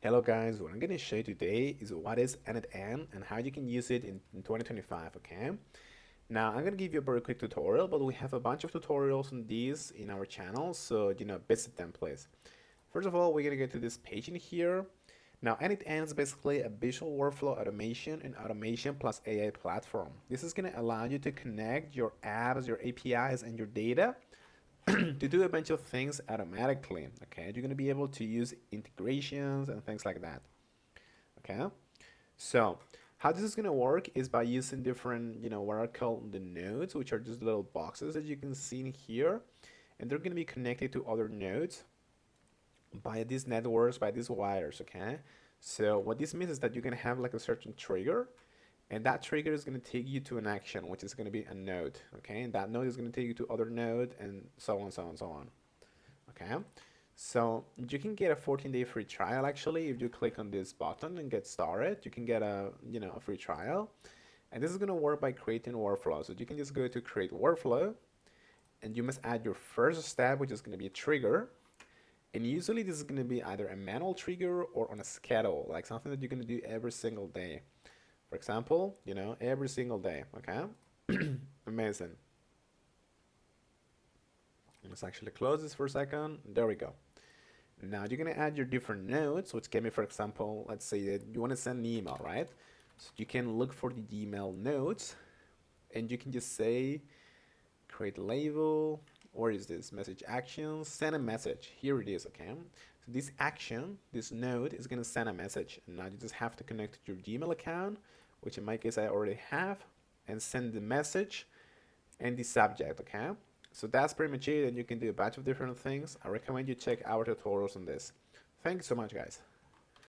Hello guys, what I'm going to show you today is what is n8n and how you can use it in 2025, okay? Now I'm going to give you a very quick tutorial, but we have a bunch of tutorials on these in our channel, so visit them please. First of all, we're going to go to this page in here. Now n8n is basically a visual workflow automation and automation plus AI platform. This is going to allow you to connect your apps, your APIs, and your data to do a bunch of things automatically. Okay, you're going to be able to use integrations and things like that. Okay, so how this is going to work is by using different, what are called the nodes, which are just little boxes that you can see in here, and they're going to be connected to other nodes by these networks, by these wires. Okay, so what this means is that you're going to have like a certain trigger, and that trigger is going to take you to an action, which is going to be a node. Okay, and that node is going to take you to other node, and so on, so on, so on. Okay, so you can get a 14-day free trial. Actually, if you click on this button and get started, you can get a free trial, and this is going to work by creating workflows. So you can just go to create workflow, and you must add your first step, which is going to be a trigger. And usually this is going to be either a manual trigger or on a schedule, like something that you're going to do every single day. For example, every single day. Okay, amazing. Let's actually close this for a second. There we go. Now you're gonna add your different nodes, which can be, for example, let's say that you want to send an email, right? So you can look for the email nodes, and you can just say create label. Where is this message actions? Send a message. Here it is. Okay. So this action, this node is gonna send a message, and now you just have to connect to your Gmail account, which in my case I already have, and send the message and the subject. Okay. So that's pretty much it, and you can do a bunch of different things. I recommend you check our tutorials on this. Thank you so much, guys.